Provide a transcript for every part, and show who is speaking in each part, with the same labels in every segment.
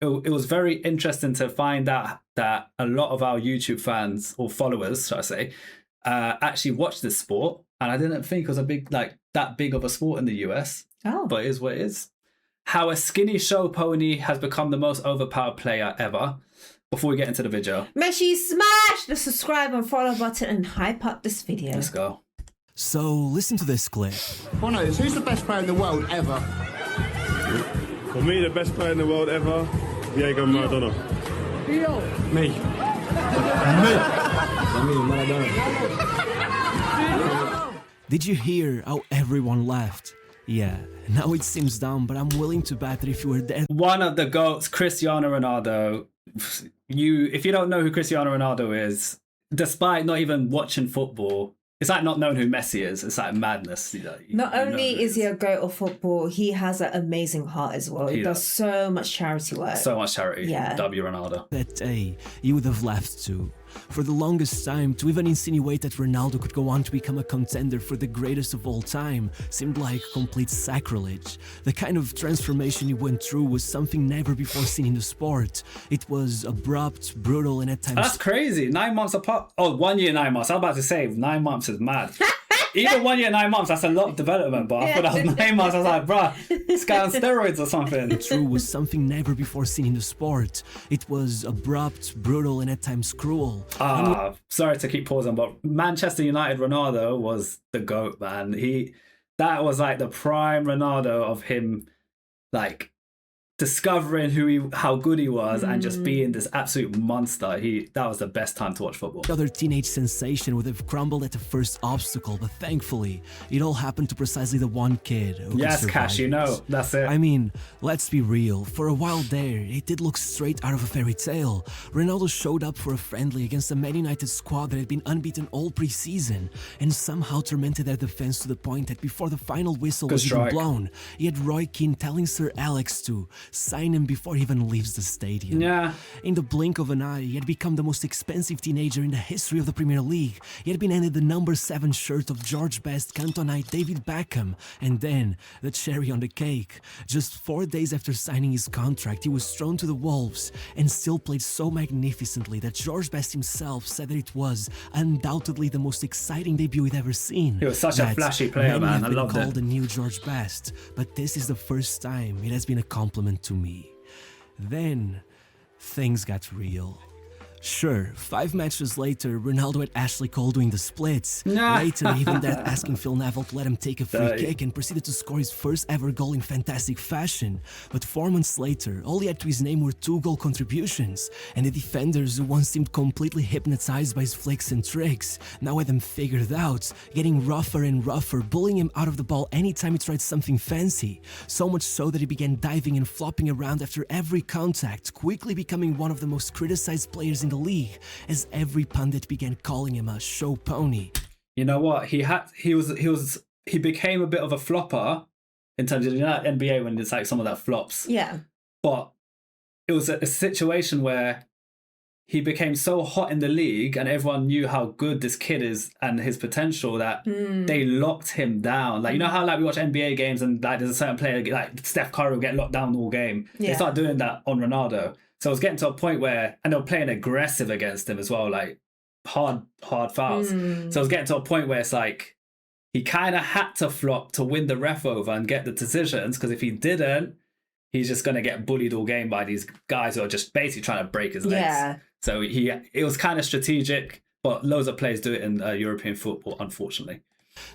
Speaker 1: it was very interesting to find out that a lot of our YouTube fans or followers, should I say, actually watch this sport. And I didn't think it was that big of a sport in the US.
Speaker 2: Oh.
Speaker 1: But it is what it is. How a skinny show pony has become the most overpowered player ever. Before we get into the video,
Speaker 2: make sure you smash the subscribe and follow button and hype up this video.
Speaker 1: Let's go.
Speaker 3: So listen to this clip.
Speaker 4: Bono, who's the best player in the world ever?
Speaker 5: For me, the best player in the world ever, Diego Maradona.
Speaker 4: Me.
Speaker 3: Did you hear how everyone laughed? Yeah, now it seems dumb, but I'm willing to bet that if you were there...
Speaker 1: One of the GOATs, Cristiano Ronaldo. If you don't know who Cristiano Ronaldo is, despite not even watching football, it's like not knowing who Messi is. It's like madness.
Speaker 2: Not only is he a GOAT of football, he has an amazing heart as well. He does so much charity work.
Speaker 1: So much charity.
Speaker 2: Yeah.
Speaker 1: W Ronaldo.
Speaker 3: That day, you would have laughed too. For the longest time, to even insinuate that Ronaldo could go on to become a contender for the greatest of all time seemed like complete sacrilege. The kind of transformation he went through was something never before seen in the sport. It was abrupt, brutal, and at times...
Speaker 1: That's crazy. 9 months apart. Oh, 1 year, 9 months. I was about to say 9 months is mad. Even 1 year, 9 months, that's a lot of development. But I thought that was 9 months. I was like, bruh, this guy on steroids or something.
Speaker 3: True was something never before seen in the sport. It was abrupt, brutal, and at times cruel.
Speaker 1: Sorry to keep pausing, but Manchester United Ronaldo was the GOAT, man. That was like the prime Ronaldo of him, like discovering how good he was and just being this absolute monster. That was the best time to watch football.
Speaker 3: The other teenage sensation would have crumbled at the first obstacle, but thankfully, it all happened to precisely the one kid who
Speaker 1: Yes,
Speaker 3: could
Speaker 1: Cash,
Speaker 3: survive it.
Speaker 1: that's it.
Speaker 3: I mean, let's be real, for a while there, it did look straight out of a fairy tale. Ronaldo showed up for a friendly against a Man United squad that had been unbeaten all pre-season, and somehow tormented their defense to the point that before the final whistle was even blown, he had Roy Keane telling Sir Alex to sign him before he even leaves the stadium.
Speaker 1: Yeah.
Speaker 3: In the blink of an eye, he had become the most expensive teenager in the history of the Premier League. He had been handed the number 7 shirt of George Best, Cantonite David Beckham, and then, the cherry on the cake. Just 4 days after signing his contract, he was thrown to the Wolves, and still played so magnificently that George Best himself said that it was undoubtedly the most exciting debut he'd ever seen.
Speaker 1: He was such a flashy player, man. I loved it.
Speaker 3: Called the new George Best, but this is the first time it has been a compliment to me. Then, things got real. Sure, 5 matches later, Ronaldo had Ashley Cole doing the splits. Later, he even dared asking Phil Neville to let him take a free kick and proceeded to score his first ever goal in fantastic fashion. But 4 months later, all he had to his name were 2 goal contributions, and the defenders who once seemed completely hypnotized by his flicks and tricks now had them figured out, getting rougher and rougher, bullying him out of the ball anytime he tried something fancy. So much so that he began diving and flopping around after every contact, quickly becoming one of the most criticized players in the league, as every pundit began calling him a show pony.
Speaker 1: You know what? He became a bit of a flopper in terms of NBA when it's like some of that flops.
Speaker 2: Yeah.
Speaker 1: But it was a situation where he became so hot in the league and everyone knew how good this kid is and his potential that they locked him down. Like, you know how like we watch NBA games and like there's a certain player like Steph Curry will get locked down all game. Yeah. They start doing that on Ronaldo. So it was getting to a point where, and they were playing aggressive against him as well, like hard fouls. So it was getting to a point where it's like, he kind of had to flop to win the ref over and get the decisions, because if he didn't, he's just going to get bullied all game by these guys who are just basically trying to break his legs. Yeah. So it was kind of strategic, but loads of players do it in European football, unfortunately.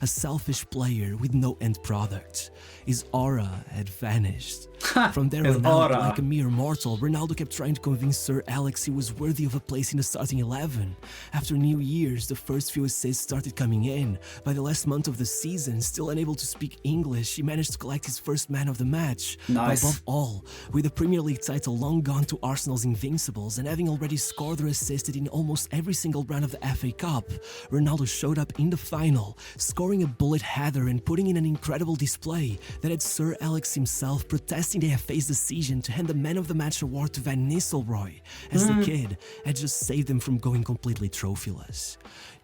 Speaker 3: A selfish player with no end product. His aura had vanished. From there on out, like a mere mortal, Ronaldo kept trying to convince Sir Alex he was worthy of a place in the starting 11. After New Year's, the first few assists started coming in. By the last month of the season, still unable to speak English, he managed to collect his first man of the match.
Speaker 1: Nice.
Speaker 3: Above all, with the Premier League title long gone to Arsenal's Invincibles and having already scored or assisted in almost every single round of the FA Cup, Ronaldo showed up in the final, scoring a bullet header and putting in an incredible display that had Sir Alex himself protesting the FA's decision to hand the Man of the Match award to Van Nistelrooy, as the kid had just saved them from going completely trophyless.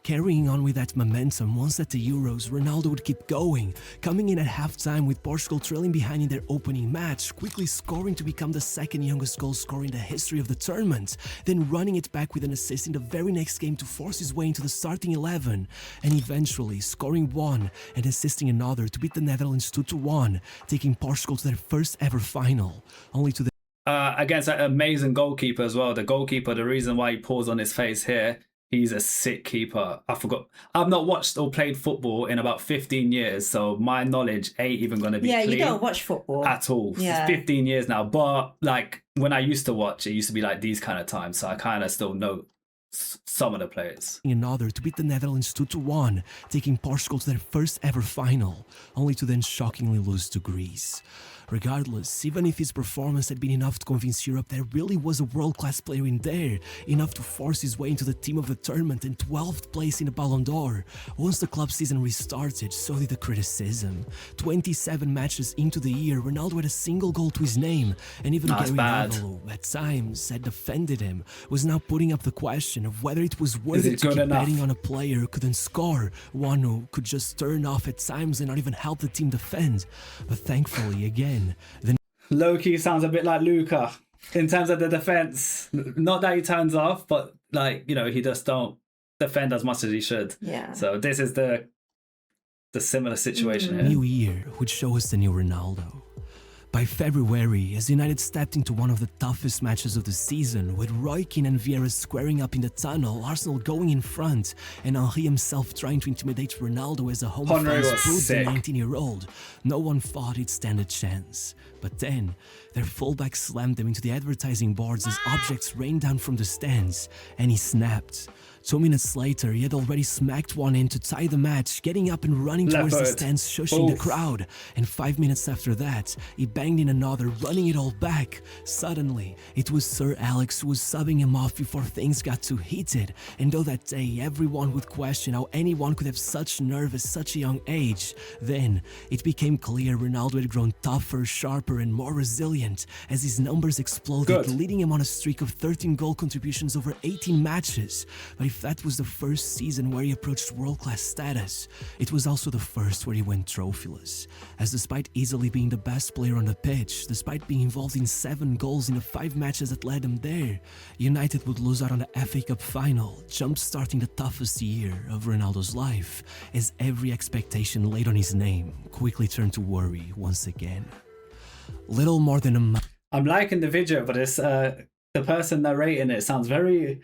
Speaker 3: Carrying on with that momentum, once at the Euros, Ronaldo would keep going, coming in at halftime with Portugal trailing behind in their opening match, quickly scoring to become the second youngest goal scorer in the history of the tournament, then running it back with an assist in the very next game to force his way into the starting 11, and eventually scoring one and assisting another to beat the Netherlands 2-1, taking Portugal to their first ever final, only to
Speaker 1: against that amazing goalkeeper as well. The goalkeeper, the reason why he paused on his face here, he's a sick keeper. I forgot. I've not watched or played football in about 15 years, so my knowledge ain't even going to be clean
Speaker 2: you don't watch football
Speaker 1: at all.
Speaker 2: Yeah.
Speaker 1: It's 15 years now. But like when I used to watch, it used to be like these kind of times, so I kind of still know some of the players.
Speaker 3: Another to beat the Netherlands 2-1, taking Portugal to their first ever final, only to then shockingly lose to Greece. Regardless, even if his performance had been enough to convince Europe there really was a world-class player in there, enough to force his way into the team of the tournament and 12th place in the Ballon d'Or, once the club season restarted, so did the criticism. 27 matches into the year, Ronaldo had a single goal to his name, and even Gary Neville, at times, had defended him, was now putting up the question of whether it was worth it to keep betting on a player who couldn't score, one who could just turn off at times and not even help the team defend. But thankfully, again,
Speaker 1: Low-key sounds a bit like Luka in terms of the defense. Not that he turns off, but like, you know, he just don't defend as much as he should.
Speaker 2: Yeah.
Speaker 1: So this is the similar situation here.
Speaker 3: New year would show us the new Ronaldo. By February, as United stepped into one of the toughest matches of the season, with Roy Keane and Vieira squaring up in the tunnel, Arsenal going in front, and Henry himself trying to intimidate Ronaldo as a home fans booed the 19-year-old, no one thought he'd stand a chance. But then, their fullback slammed them into the advertising boards as objects rained down from the stands, and he snapped. 2 minutes later, he had already smacked one in to tie the match, getting up and running towards the stands, shushing the crowd. And 5 minutes after that, he banged in another, running it all back. Suddenly, it was Sir Alex who was subbing him off before things got too heated. And though that day everyone would question how anyone could have such nerve at such a young age, then it became clear Ronaldo had grown tougher, sharper, and more resilient as his numbers exploded, leading him on a streak of 13 goal contributions over 18 matches. But if that was the first season where he approached world-class status, it was also the first where he went trophyless, as despite easily being the best player on the pitch, despite being involved in 7 goals in the 5 matches that led him there, United would lose out on the FA Cup final, jump-starting the toughest year of Ronaldo's life, as every expectation laid on his name quickly turned to worry once again. Little more than a month.
Speaker 1: I'm liking the video, but it's the person narrating it sounds very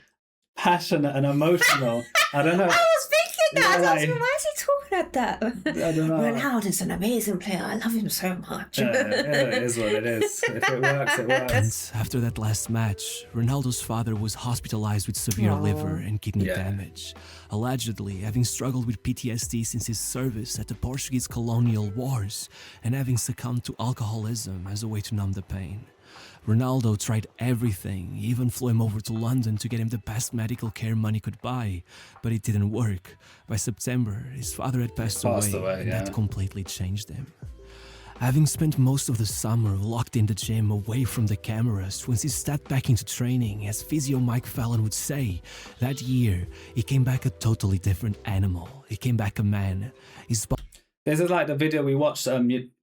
Speaker 1: passionate and emotional. I don't know.
Speaker 2: I was thinking that.
Speaker 1: Yeah,
Speaker 2: I was like, why is he talking like that?
Speaker 1: I don't know.
Speaker 2: Ronaldo's an amazing player. I love him so much.
Speaker 1: Yeah, it is what it is. If it works, it works.
Speaker 3: And after that last match, Ronaldo's father was hospitalized with severe liver and kidney damage, allegedly having struggled with PTSD since his service at the Portuguese colonial wars and having succumbed to alcoholism as a way to numb the pain. Ronaldo tried everything, even flew him over to London to get him the best medical care money could buy, but it didn't work. By September, his father had passed away, and that completely changed him. Having spent most of the summer locked in the gym away from the cameras, once he stepped back into training, as physio Mike Fallon would say, that year, he came back a totally different animal. He came back a man.
Speaker 1: This is like the video we watched,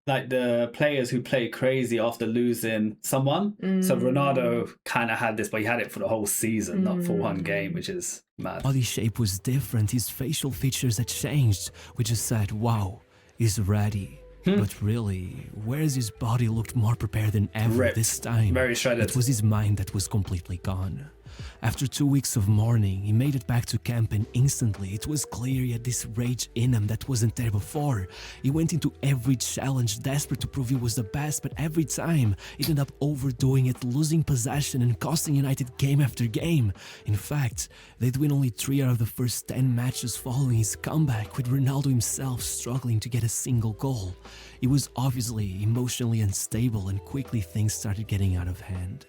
Speaker 1: like the players who play crazy after losing someone. So Ronaldo kind of had this, but he had it for the whole season, not for one game, which is mad.
Speaker 3: Body shape was different, his facial features had changed. We just said, wow, he's ready. But really, whereas his body looked more prepared than ever this time,
Speaker 1: very shredded.
Speaker 3: It was his mind that was completely gone. After 2 weeks of mourning, he made it back to camp, and instantly it was clear he had this rage in him that wasn't there before. He went into every challenge desperate to prove he was the best, but every time he ended up overdoing it, losing possession and costing United game after game. In fact, they'd win only 3 out of the first 10 matches following his comeback, with Ronaldo himself struggling to get a single goal. He was obviously emotionally unstable, and quickly things started getting out of hand.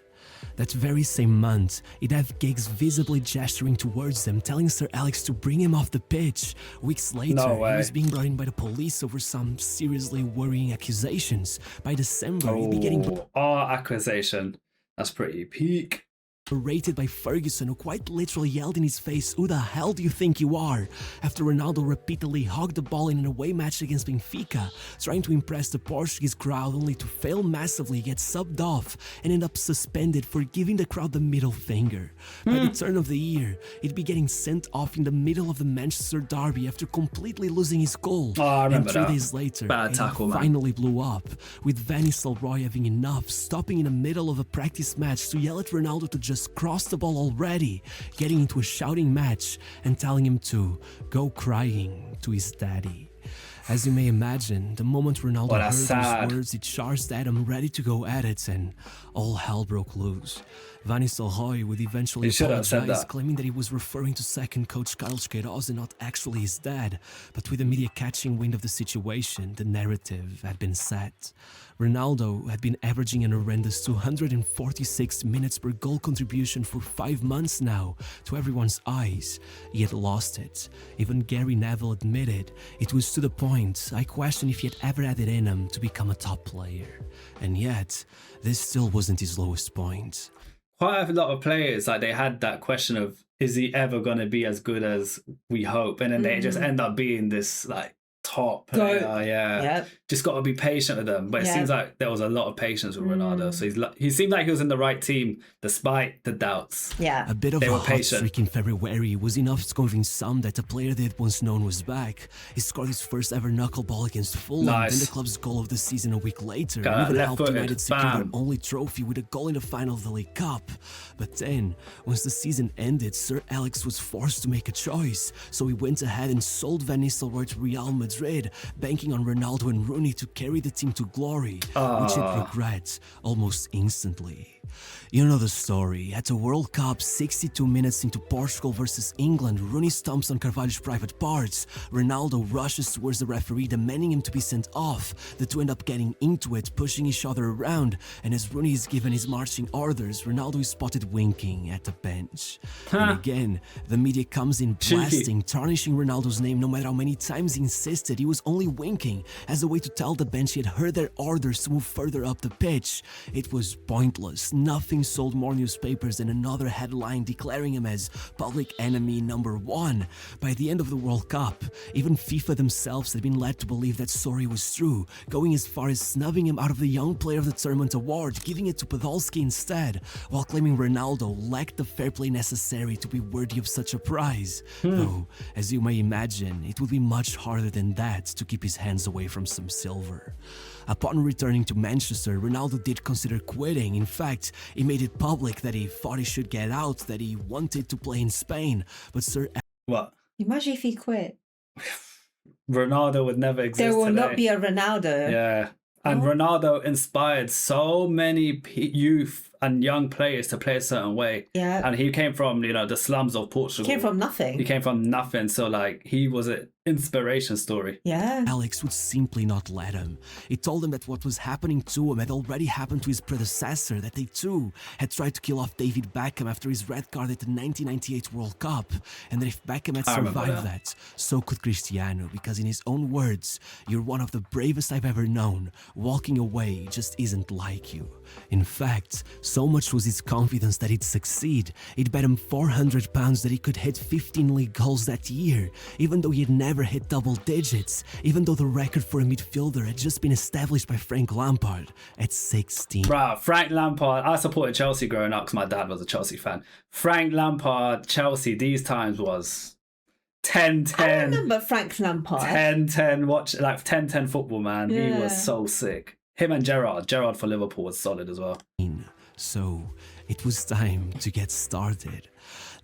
Speaker 3: That very same month, he'd have gigs visibly gesturing towards them, telling Sir Alex to bring him off the pitch. Weeks later, he was being brought in by the police over some seriously worrying accusations. By December, he'd be getting...
Speaker 1: accusation. That's pretty peak.
Speaker 3: Rated by Ferguson, who quite literally yelled in his face, "Who the hell do you think you are?" after Ronaldo repeatedly hogged the ball in an away match against Benfica, trying to impress the Portuguese crowd only to fail massively, get subbed off, and end up suspended for giving the crowd the middle finger. By the turn of the year, he'd be getting sent off in the middle of the Manchester derby after completely losing his goal.
Speaker 1: I remember
Speaker 3: and 3
Speaker 1: that.
Speaker 3: days later,
Speaker 1: Bad tackle, man.
Speaker 3: finally blew up, with Van Nistelrooy having enough, stopping in the middle of a practice match to yell at Ronaldo to just cross the ball already, getting into a shouting match and telling him to go crying to his daddy. As you may imagine, the moment Ronaldo heard
Speaker 1: sad.
Speaker 3: those words, he charged at him ready to go at it, and all hell broke loose. Van Nistelrooy would eventually
Speaker 1: He should have said
Speaker 3: apologize,
Speaker 1: that.
Speaker 3: claiming that he was referring to second coach Carlos Queiroz and not actually his dad. But with the media catching wind of the situation, the narrative had been set. Ronaldo had been averaging an horrendous 246 minutes per goal contribution for 5 months now. To everyone's eyes, he had lost it. Even Gary Neville admitted it was to the point I questioned if he had ever had it in him to become a top player. And yet, this still wasn't his lowest point.
Speaker 1: Quite a lot of players, like, they had that question of, is he ever going to be as good as we hope? And then they just end up being this, like, top player. Yeah.
Speaker 2: Yep.
Speaker 1: Just got to be patient with them. But it seems like there was a lot of patience with Ronaldo. So he seemed like he was in the right team despite the doubts.
Speaker 2: Yeah.
Speaker 3: A bit of
Speaker 1: They
Speaker 3: a
Speaker 1: were
Speaker 3: hot
Speaker 1: patient.
Speaker 3: streak in February was enough to convince some that the player they had once known was back. He scored his first ever knuckleball against Fulham,
Speaker 1: Nice.
Speaker 3: then the club's goal of the season a week later,
Speaker 1: Got
Speaker 3: and even
Speaker 1: left
Speaker 3: helped
Speaker 1: footed.
Speaker 3: United secure their
Speaker 1: Bam.
Speaker 3: only trophy with a goal in the final of the League Cup. But then, once the season ended, Sir Alex was forced to make a choice, so he went ahead and sold Van Nistelrooy to Real Madrid, banking on Ronaldo and Rooney to carry the team to glory, which he'd regret almost instantly. You know the story. At the World Cup, 62 minutes into Portugal versus England, Rooney stomps on Carvalho's private parts. Ronaldo rushes towards the referee, demanding him to be sent off. The two end up getting into it, pushing each other around, and as Rooney is given his marching orders, Ronaldo is spotted winking at the bench. And again, the media comes in blasting, tarnishing Ronaldo's name no matter how many times he insisted he was only winking as a way to tell the bench he had heard their orders to move further up the pitch. It was pointless. Nothing sold more newspapers than another headline declaring him as public enemy number 1. By the end of the World Cup, even FIFA themselves had been led to believe that story was true, going as far as snubbing him out of the Young Player of the Tournament award, giving it to Podolski instead, while claiming Ronaldo lacked the fair play necessary to be worthy of such a prize. Though, as you may imagine, it would be much harder than that to keep his hands away from some silver. Upon returning to Manchester, Ronaldo did consider quitting. In fact, he made it public that he thought he should get out, that he wanted to play in Spain. But Sir
Speaker 1: What?
Speaker 2: Imagine if he quit.
Speaker 1: Ronaldo would never exist
Speaker 2: There will
Speaker 1: today.
Speaker 2: not be a Ronaldo.
Speaker 1: Yeah. And Ronaldo inspired so many youth and young players to play a certain way.
Speaker 2: Yeah.
Speaker 1: And he came from, the slums of Portugal.
Speaker 2: Came from nothing.
Speaker 1: He came from nothing. So, like, he was an inspiration story.
Speaker 2: Yeah.
Speaker 3: Alex would simply not let him. He told him that what was happening to him had already happened to his predecessor, that they too had tried to kill off David Beckham after his red card at the 1998 World Cup, and that if Beckham had
Speaker 1: I remember
Speaker 3: survived
Speaker 1: that.
Speaker 3: that, so could Cristiano, because in his own words, "You're one of the bravest I've ever known. Walking away just isn't like you." In fact, so much was his confidence that he'd succeed. He'd bet him £400 that he could hit 15 league goals that year, even though he had never hit double digits, even though the record for a midfielder had just been established by Frank Lampard at 16.
Speaker 1: Bruh, Frank Lampard. I supported Chelsea growing up because my dad was a Chelsea fan. Frank Lampard, Chelsea, these times was 10-10.
Speaker 2: I remember Frank Lampard.
Speaker 1: 10-10, watch, like 10-10 football, man. He
Speaker 2: Yeah.
Speaker 1: was so sick. Him and Gerrard for Liverpool was solid as well.
Speaker 3: So it was time to get started.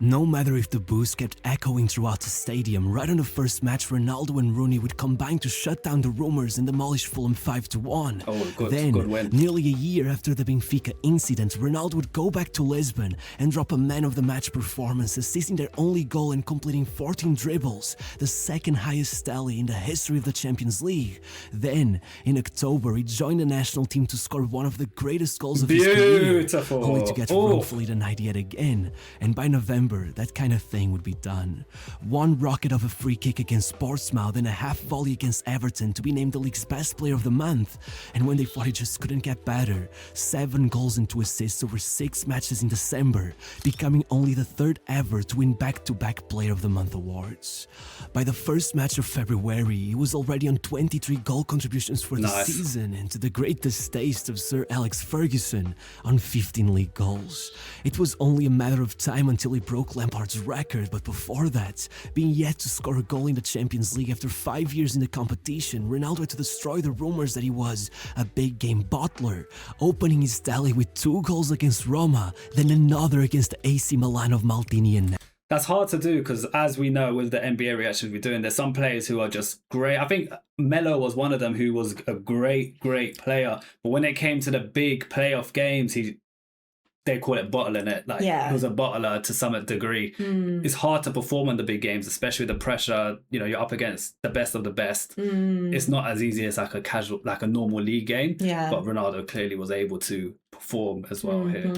Speaker 3: No matter if the boos kept echoing throughout the stadium, right on the first match, Ronaldo and Rooney would combine to shut down the rumors and demolish Fulham 5-1.
Speaker 1: Oh, good,
Speaker 3: Then,
Speaker 1: good win.
Speaker 3: nearly a year after the Benfica incident, Ronaldo would go back to Lisbon and drop a man-of-the-match performance, assisting their only goal and completing 14 dribbles, the second highest tally in the history of the Champions League. Then, in October, he joined the national team to score one of the greatest goals of his career,
Speaker 1: Beautiful.
Speaker 3: only to get
Speaker 1: Oof.
Speaker 3: wrongfully denied yet again. And by November, December, that kind of thing would be done. One rocket of a free kick against Portsmouth and a half volley against Everton to be named the league's best player of the month. And when they thought it just couldn't get better, 7 goals and 2 assists over 6 matches in December, becoming only the 3rd ever to win back-to-back Player of the Month awards. By the first match of February, he was already on 23 goal contributions for the season, and to the great distaste of Sir Alex Ferguson, on 15 league goals. It was only a matter of time until he broke Lampard's record, but before that, being yet to score a goal in the Champions League after 5 years in the competition, Ronaldo had to destroy the rumors that he was a big game bottler, opening his tally with 2 goals against Roma, then another against the AC Milan of Maldini and
Speaker 1: That's hard to do because, as we know with the NBA reactions we're doing, there's some players who are just great. I think Melo was one of them who was a great player. But when it came to the big playoff games, they call it bottling it. Like, he was a bottler to some degree. It's hard to perform in the big games, especially with the pressure. You know, you're up against the best of the best. It's not as easy as like a normal league game. But Ronaldo clearly was able to perform as well here.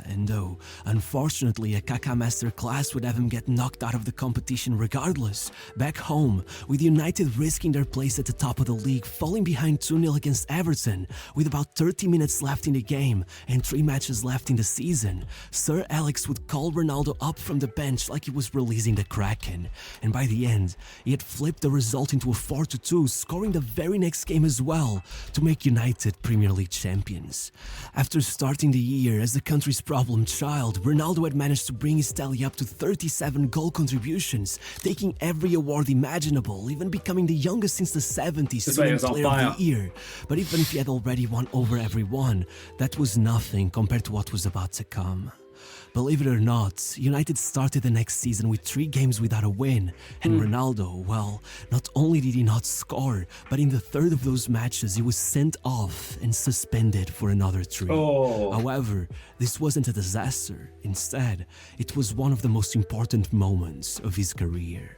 Speaker 3: And though, unfortunately, a Kaká masterclass would have him get knocked out of the competition regardless. Back home, with United risking their place at the top of the league, falling behind 2-0 against Everton, with about 30 minutes left in the game and 3 matches left in the season, Sir Alex would call Ronaldo up from the bench like he was releasing the Kraken. And by the end, he had flipped the result into a 4-2, scoring the very next game as well to make United Premier League champions. After starting the year as the country's problem child, Ronaldo had managed to bring his tally up to 37 goal contributions, taking every award imaginable, even becoming the youngest since the 70s to win Player of the Year. But even if he had already won over everyone, that was nothing compared to what was about to come. Believe it or not, United started the next season with 3 games without a win, and Ronaldo, well, not only did he not score, but in the 3rd of those matches he was sent off and suspended for another 3. However, this wasn't a disaster. Instead, it was one of the most important moments of his career.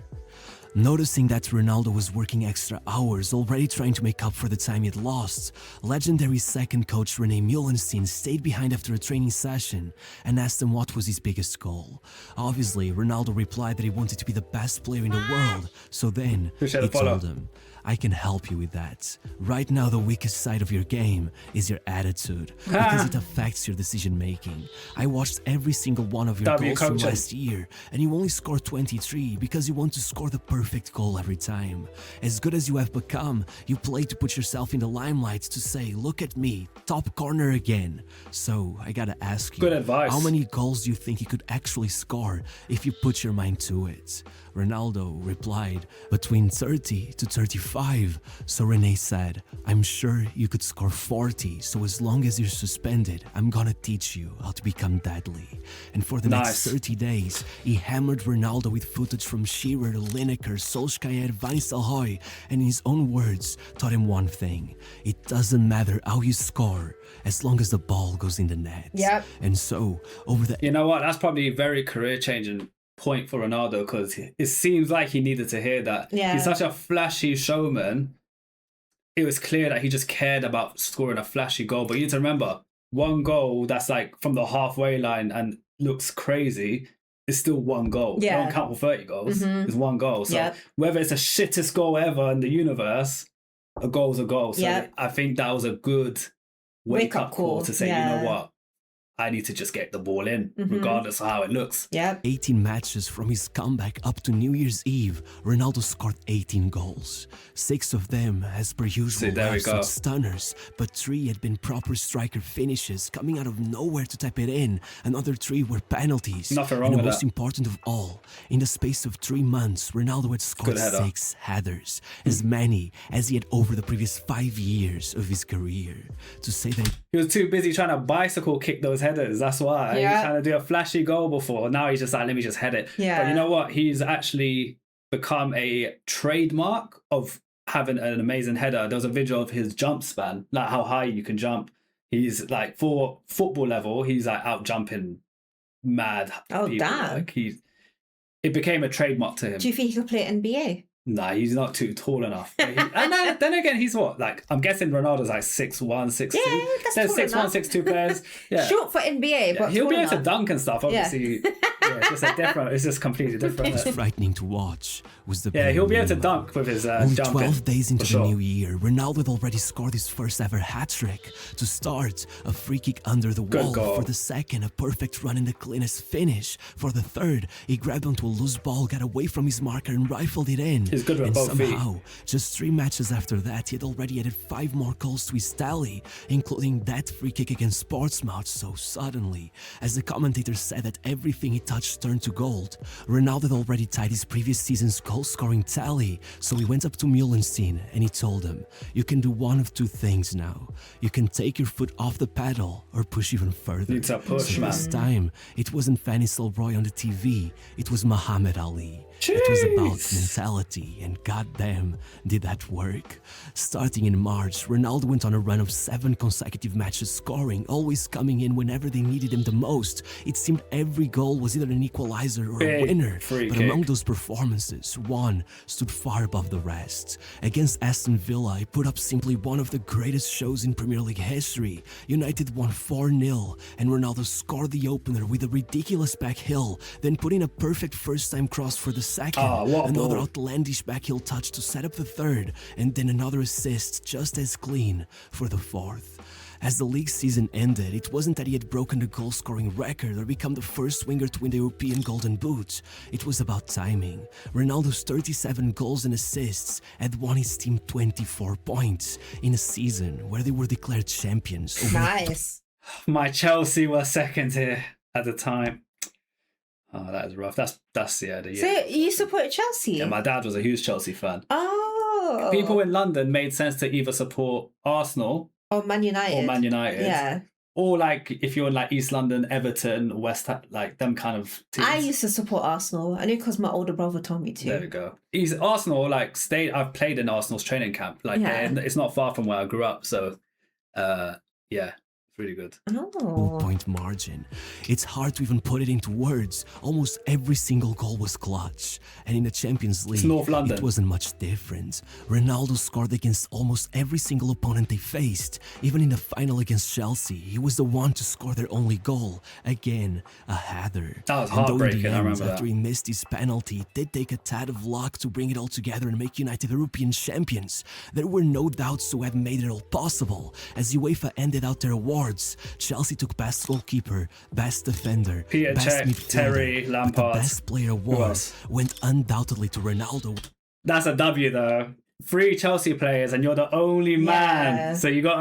Speaker 3: Noticing that Ronaldo was working extra hours, already trying to make up for the time he had lost, legendary second coach René Meulenstein stayed behind after a training session and asked him what was his biggest goal. Obviously, Ronaldo replied that he wanted to be the best player in the world, so then he told him, "I can help you with that. Right now, the weakest side of your game is your attitude, because it affects your decision making. I watched every single one of your goals from last year, and you only scored 23 because you want to score the perfect goal every time. As good as you have become, you play to put yourself in the limelight to say, look at me, top corner again. So I gotta ask you,
Speaker 1: good advice.
Speaker 3: How many goals do you think you could actually score if you put your mind to it?" Ronaldo replied, "Between 30 to 35. So René said, "I'm sure you could score 40, so as long as you're suspended, I'm gonna teach you how to become deadly." And for the next 30 days, he hammered Ronaldo with footage from Shearer, Lineker, Solskjaer, Van Nistelrooy, and in his own words, taught him one thing: it doesn't matter how you score, as long as the ball goes in the net. And so, over the...
Speaker 1: You know what? That's probably a very career-changing point for Ronaldo, because it seems like he needed to hear that. He's such a flashy showman. It was clear that he just cared about scoring a flashy goal. But you need to remember, one goal that's like from the halfway line and looks crazy is still one goal. You don't count for 30 goals. It's one goal. So whether it's the shittest goal ever in the universe, a goal's a goal. So I think that was a good wake-up call to say, you know what? I need to just get the ball in, regardless of how it looks.
Speaker 3: 18 matches from his comeback up to New Year's Eve, Ronaldo scored 18 goals. 6 of them, as per usual, were stunners, but 3 had been proper striker finishes coming out of nowhere to tap it in. Another 3 were penalties.
Speaker 1: Nothing wrong with that.
Speaker 3: And the most important of all, in the space of 3 months, Ronaldo had scored 6 headers, as many as he had over the previous 5 years of his career. To say that
Speaker 1: he was too busy trying to bicycle kick those headers. That's why he was trying to do a flashy goal before. Now he's just like, let me just head it. But you know what? He's actually become a trademark of having an amazing header. There was a video of his jump span, like how high you can jump. He's like, for football level, he's like out jumping mad people.
Speaker 2: Damn.
Speaker 1: Like it became a trademark to him.
Speaker 2: Do you think he could play NBA?
Speaker 1: Nah, he's not too tall enough. And then again, he's what? Like, I'm guessing Ronaldo's like 6'1", 6'2".
Speaker 2: That's
Speaker 1: There's 6'1", 6'2" players.
Speaker 2: Short for NBA, but
Speaker 1: he'll be able
Speaker 2: enough.
Speaker 1: to dunk and stuff, obviously. It's just a different. It's just completely different.
Speaker 3: What's frightening to watch was the
Speaker 1: He'll be able to
Speaker 3: minimum.
Speaker 1: dunk with his
Speaker 3: Only
Speaker 1: jumping.
Speaker 3: 12 days into
Speaker 1: for
Speaker 3: the
Speaker 1: sure.
Speaker 3: new year, Ronaldo had already scored his first ever hat-trick. To start, a free kick under the
Speaker 1: Good
Speaker 3: wall.
Speaker 1: goal.
Speaker 3: For the second, a perfect run and the cleanest finish. For the third, he grabbed onto a loose ball, got away from his marker and rifled it in.
Speaker 1: He's good with
Speaker 3: and
Speaker 1: both feet.
Speaker 3: somehow, just 3 matches after that, he had already added 5 more goals to his tally, including that free kick against Portsmouth. So suddenly, as the commentator said that everything he touched turned to gold, Ronaldo had already tied his previous season's goal-scoring tally. So he went up to Muhlenstein and he told him, "You can do one of 2 things now. You can take your foot off the pedal or push even further."
Speaker 1: Need to push,
Speaker 3: So
Speaker 1: man.
Speaker 3: this time, it wasn't Fanny Roy on the TV, it was Muhammad Ali. It was about
Speaker 1: Jeez.
Speaker 3: mentality, and goddamn, did that work. Starting in March, Ronaldo went on a run of 7 consecutive matches scoring, always coming in whenever they needed him the most. It seemed every goal was either an equalizer or a
Speaker 1: Big
Speaker 3: winner,
Speaker 1: free
Speaker 3: but
Speaker 1: kick.
Speaker 3: among those performances, one stood far above the rest. Against Aston Villa, he put up simply one of the greatest shows in Premier League history. United won 4-0, and Ronaldo scored the opener with a ridiculous back heel, then put in a perfect first-time cross for the second,
Speaker 1: what a
Speaker 3: another
Speaker 1: ball.
Speaker 3: outlandish back heel touch to set up the third, and then another assist just as clean for the fourth. As the league season ended, it wasn't that he had broken the goal-scoring record or become the first winger to win the European Golden Boot. It was about timing. Ronaldo's 37 goals and assists had won his team 24 points in a season where they were declared champions.
Speaker 2: Nice.
Speaker 1: My Chelsea were second here at the time. Oh, that is rough. That's the year.
Speaker 2: So you support Chelsea?
Speaker 1: Yeah, my dad was a huge Chelsea fan.
Speaker 2: Oh.
Speaker 1: People in London made sense to either support Arsenal
Speaker 2: Or Man United.
Speaker 1: or Man United.
Speaker 2: Yeah.
Speaker 1: Or like if you're in like East London, Everton, West Ham, like them kind of teams.
Speaker 2: I used to support Arsenal. I knew because my older brother told me to.
Speaker 1: There we go. Arsenal, like I've played in Arsenal's training camp. Like
Speaker 2: Yeah.
Speaker 1: it's not far from where I grew up. So yeah, it's really good.
Speaker 2: Oh.
Speaker 3: Point margin. It's hard to even put it into words. Almost every single goal was clutch. And in the Champions League,
Speaker 1: North London.
Speaker 3: it wasn't much different. Ronaldo scored against almost every single opponent they faced. Even in the final against Chelsea, he was the one to score their only goal. Again, a header.
Speaker 1: That was
Speaker 3: And though in the
Speaker 1: heartbreaking, I
Speaker 3: end,
Speaker 1: remember
Speaker 3: after
Speaker 1: that.
Speaker 3: he missed his penalty, it did take a tad of luck to bring it all together and make United European champions. There were no doubts who had made it all possible. As UEFA ended out their awards, Chelsea took best goalkeeper, best defender,
Speaker 1: Peter
Speaker 3: best
Speaker 1: Cech,
Speaker 3: midfielder,
Speaker 1: Terry,
Speaker 3: but the
Speaker 1: Lampard.
Speaker 3: best player award
Speaker 1: else?
Speaker 3: went undoubtedly to Ronaldo.
Speaker 1: That's a W though. 3 Chelsea players and you're the only man.
Speaker 2: Yeah.
Speaker 1: So you got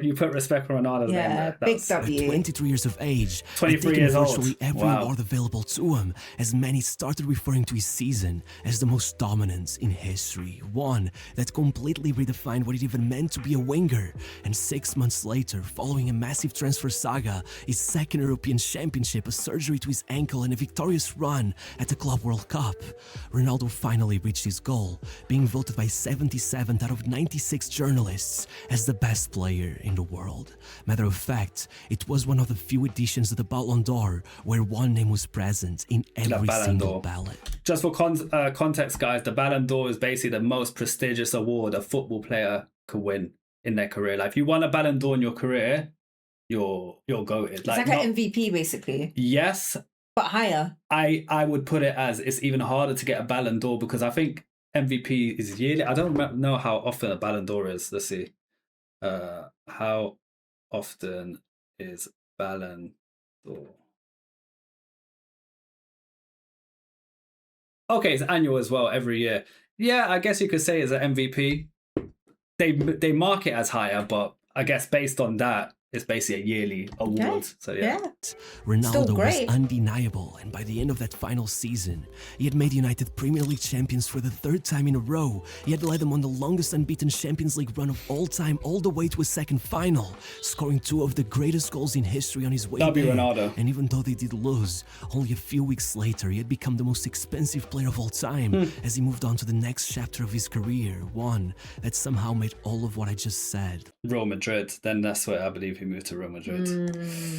Speaker 1: you put respect for Ronaldo's name
Speaker 2: Yeah,
Speaker 1: there.
Speaker 2: big
Speaker 1: That's-
Speaker 3: At
Speaker 2: W.
Speaker 3: 23 years of age,
Speaker 1: 23
Speaker 3: had taken
Speaker 1: years old.
Speaker 3: virtually every
Speaker 1: Wow.
Speaker 3: award available to him, as many started referring to his season as the most dominant in history, one that completely redefined what it even meant to be a winger. And 6 months later, following a massive transfer saga, his second European Championship, a surgery to his ankle, and a victorious run at the Club World Cup, Ronaldo finally reached his goal, being voted by 77 out of 96 journalists as the best player in the world. Matter of fact, it was one of the few editions of the Ballon d'Or where one name was present in every
Speaker 1: Ballon
Speaker 3: single
Speaker 1: d'Or.
Speaker 3: ballot.
Speaker 1: Just for context, guys, the Ballon d'Or is basically the most prestigious award a football player could win in their career. Like if you won a Ballon d'Or in your career, you're goated.
Speaker 2: It's like an MVP basically,
Speaker 1: Yes,
Speaker 2: but higher.
Speaker 1: I would put it as it's even harder to get a Ballon d'Or because I think MVP is yearly. I don't know how often a Ballon d'Or is. Let's see. How often is Ballon d'Or? Okay, it's annual as well, every year. Yeah, I guess you could say it's an MVP. They mark it as higher, but I guess based on that, it's basically a yearly award.
Speaker 2: Okay.
Speaker 1: So yeah.
Speaker 3: Ronaldo was
Speaker 2: great.
Speaker 3: undeniable, and by the end of that final season, he had made United Premier League champions for the 3rd time in a row. He had led them on the longest unbeaten Champions League run of all time, all the way to a second final, scoring 2 of the greatest goals in history on his way
Speaker 1: W
Speaker 3: there.
Speaker 1: Ronaldo.
Speaker 3: And even though they did lose, only a few weeks later, he had become the most expensive player of all time as he moved on to the next chapter of his career, one that somehow made all of what I just said
Speaker 1: Real Madrid. Then that's where I believe he moved to Real Madrid.